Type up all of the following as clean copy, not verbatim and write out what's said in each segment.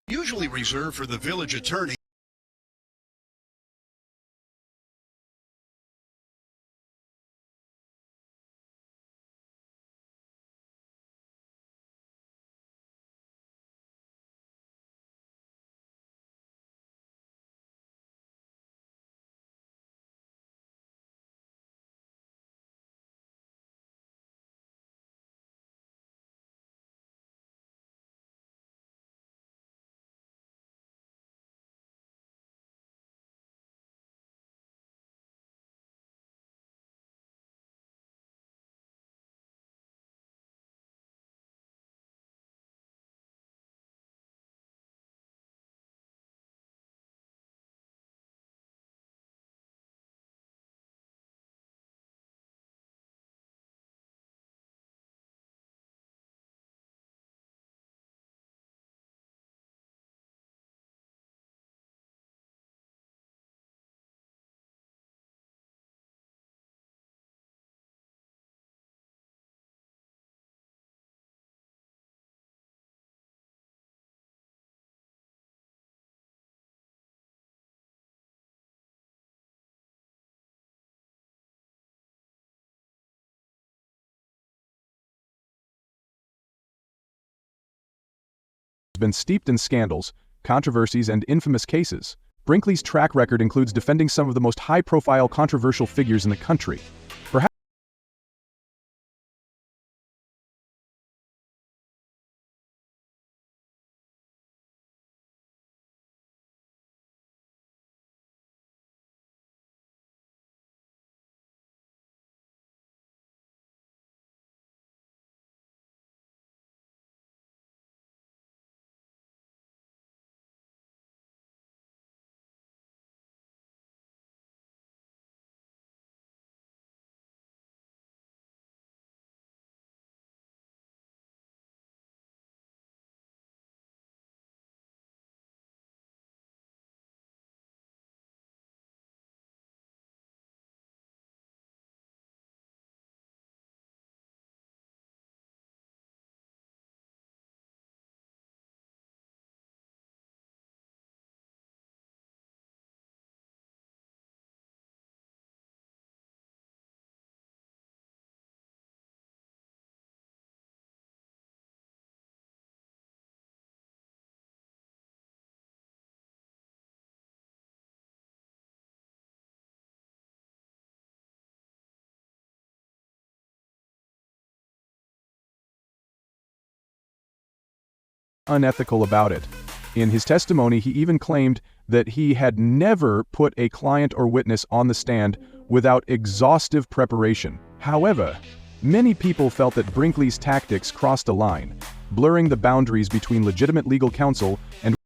Usually reserved for the village attorney. Been steeped in scandals, controversies, and infamous cases. Brinkley's track record includes defending some of the most high-profile controversial figures in the country. Perhaps unethical about it. In his testimony, he even claimed that he had never put a client or witness on the stand without exhaustive preparation. However, many people felt that Brinkley's tactics crossed a line, blurring the boundaries between legitimate legal counsel and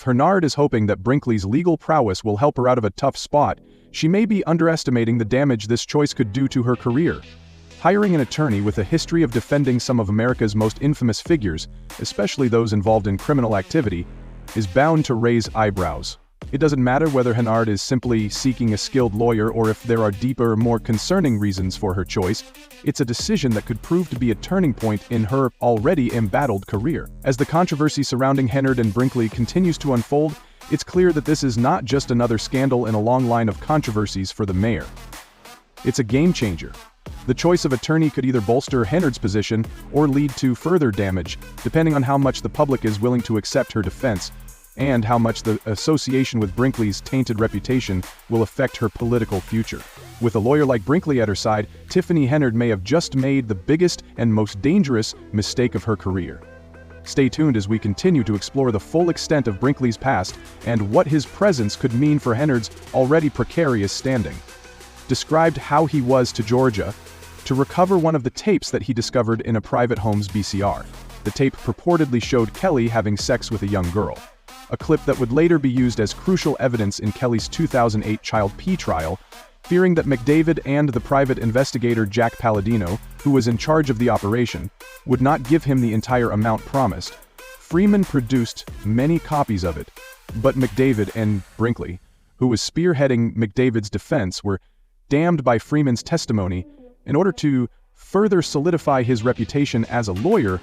Henyard is hoping that Brinkley's legal prowess will help her out of a tough spot, she may be underestimating the damage this choice could do to her career. Hiring an attorney with a history of defending some of America's most infamous figures, especially those involved in criminal activity, is bound to raise eyebrows. It doesn't matter whether Henyard is simply seeking a skilled lawyer or if there are deeper, more concerning reasons for her choice. It's a decision that could prove to be a turning point in her already embattled career. As the controversy surrounding Henyard and Brinkley continues to unfold, it's clear that this is not just another scandal in a long line of controversies for the mayor. It's a game changer. The choice of attorney could either bolster Henyard's position or lead to further damage, depending on how much the public is willing to accept her defense, and how much the association with Brinkley's tainted reputation will affect her political future. With a lawyer like Brinkley at her side, Tiffany Henyard may have just made the biggest and most dangerous mistake of her career. Stay tuned as we continue to explore the full extent of Brinkley's past and what his presence could mean for Henyard's already precarious standing. Described how he was to Georgia to recover one of the tapes that he discovered in a private home's VCR. The tape purportedly showed Kelly having sex with a young girl, a clip that would later be used as crucial evidence in Kelly's 2008 Child P trial. Fearing that McDavid and the private investigator Jack Palladino, who was in charge of the operation, would not give him the entire amount promised, Freeman produced many copies of it, but McDavid and Brinkley, who was spearheading McDavid's defense, were damned by Freeman's testimony in order to further solidify his reputation as a lawyer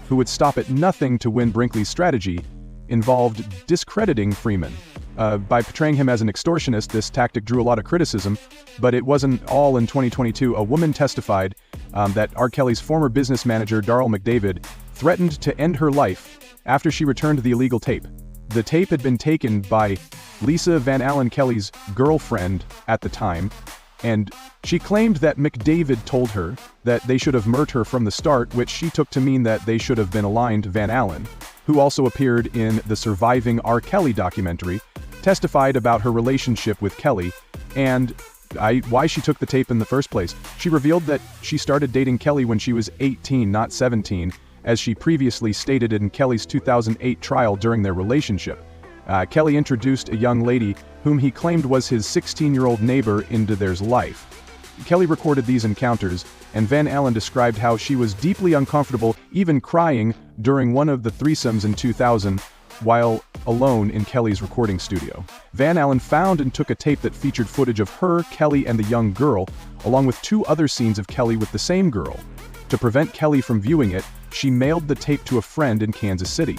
who would stop at nothing to win. Brinkley's strategy involved discrediting Freeman. By portraying him as an extortionist, this tactic drew a lot of criticism, but it wasn't all. In 2022, a woman testified that R. Kelly's former business manager, Darryl McDavid, threatened to end her life after she returned the illegal tape. The tape had been taken by Lisa Van Allen, Kelly's girlfriend at the time, and she claimed that McDavid told her that they should have murdered her from the start, which she took to mean that they should have been aligned. Van Allen, who also appeared in the surviving R. Kelly documentary, testified about her relationship with Kelly and why she took the tape in the first place. She revealed that she started dating Kelly when she was 18, not 17, as she previously stated in Kelly's 2008 trial during their relationship. Kelly introduced a young lady whom he claimed was his 16-year-old neighbor into their life. Kelly recorded these encounters, and Van Allen described how she was deeply uncomfortable, even crying, during one of the threesomes in 2000, while alone in Kelly's recording studio. Van Allen found and took a tape that featured footage of her, Kelly, and the young girl, along with 2 other scenes of Kelly with the same girl. To prevent Kelly from viewing it, she mailed the tape to a friend in Kansas City.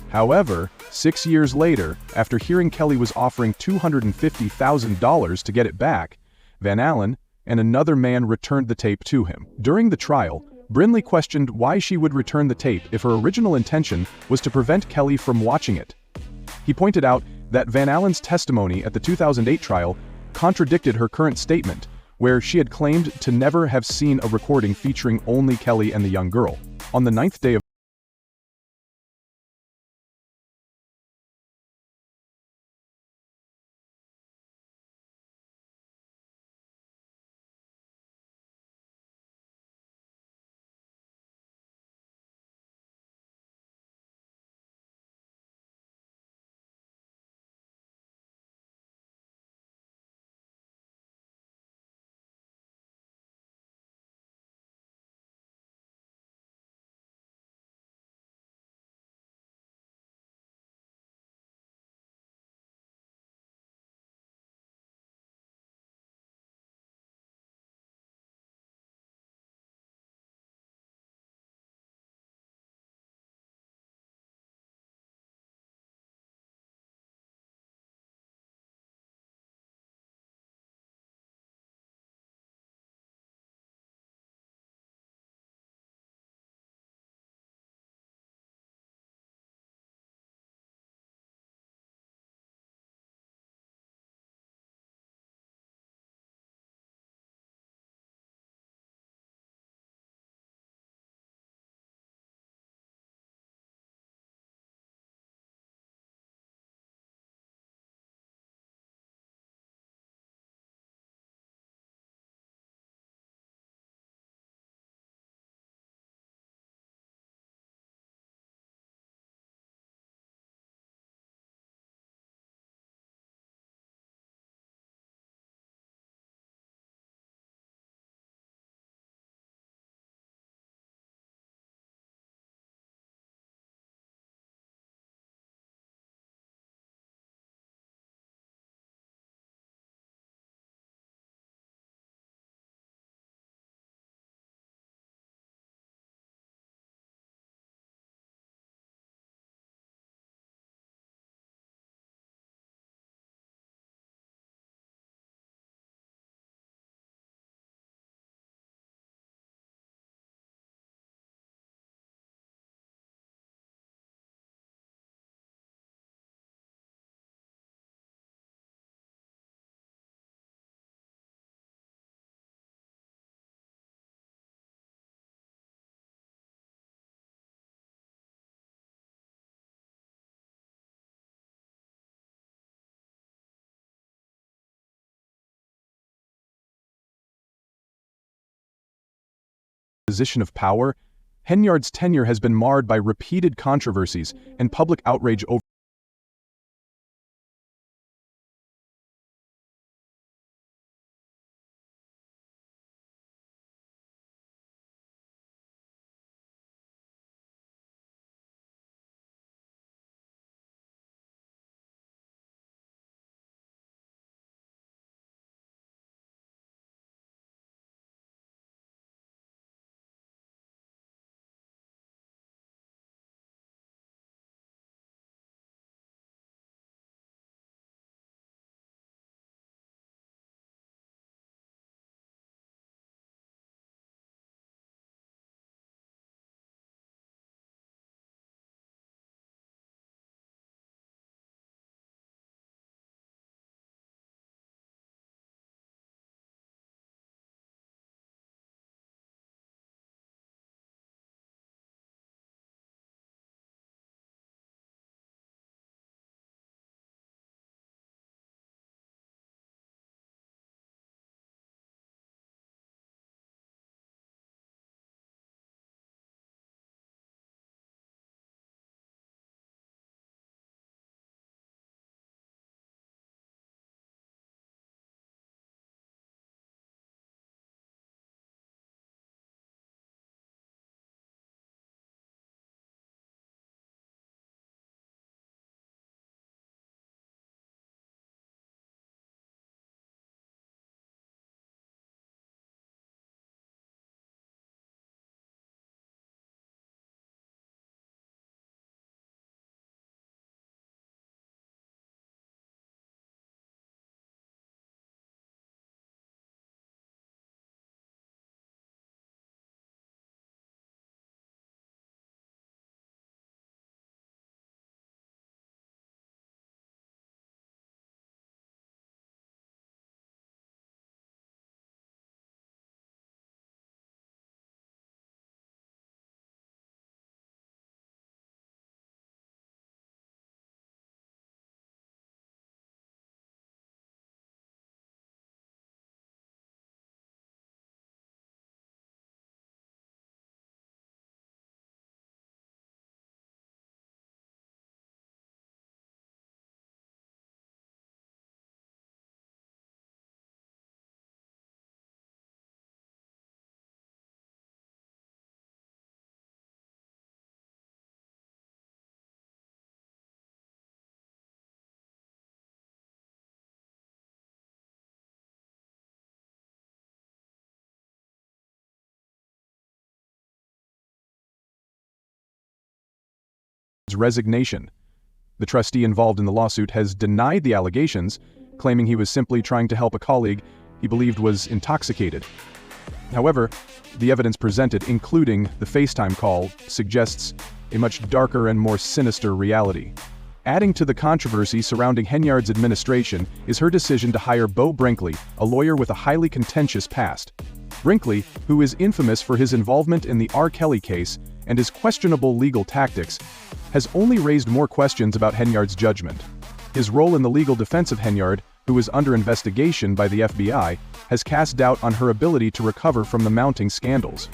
However, 6 years later, after hearing Kelly was offering $250,000 to get it back, Van Allen and another man returned the tape to him. During the trial, Brinkley questioned why she would return the tape if her original intention was to prevent Kelly from watching it. He pointed out that Van Allen's testimony at the 2008 trial contradicted her current statement, where she had claimed to never have seen a recording featuring only Kelly and the young girl. On the 9th day of position of power, Henyard's tenure has been marred by repeated controversies and public outrage over resignation. The trustee involved in the lawsuit has denied the allegations, claiming he was simply trying to help a colleague he believed was intoxicated. However, the evidence presented, including the FaceTime call, suggests a much darker and more sinister reality. Adding to the controversy surrounding Henyard's administration is her decision to hire Beau Brinkley, a lawyer with a highly contentious past. Brinkley, who is infamous for his involvement in the R. Kelly case and his questionable legal tactics, has only raised more questions about Henyard's judgment. His role in the legal defense of Henyard, who is under investigation by the FBI, has cast doubt on her ability to recover from the mounting scandals.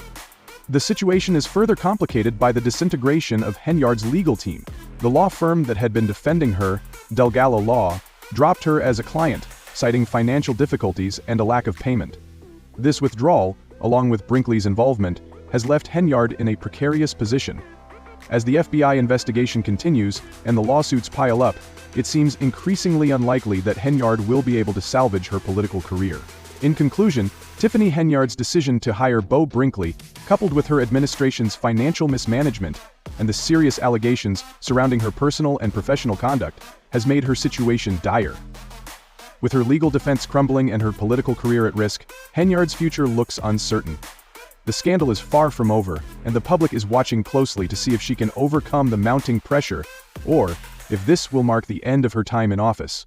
The situation is further complicated by the disintegration of Henyard's legal team. The law firm that had been defending her, Delgado Law, dropped her as a client, citing financial difficulties and a lack of payment. This withdrawal, along with Brinkley's involvement, has left Henyard in a precarious position. As the FBI investigation continues and the lawsuits pile up, it seems increasingly unlikely that Henyard will be able to salvage her political career. In conclusion, Tiffany Henyard's decision to hire Beau Brinkley, coupled with her administration's financial mismanagement and the serious allegations surrounding her personal and professional conduct, has made her situation dire. With her legal defense crumbling and her political career at risk, Henyard's future looks uncertain. The scandal is far from over, and the public is watching closely to see if she can overcome the mounting pressure, or if this will mark the end of her time in office.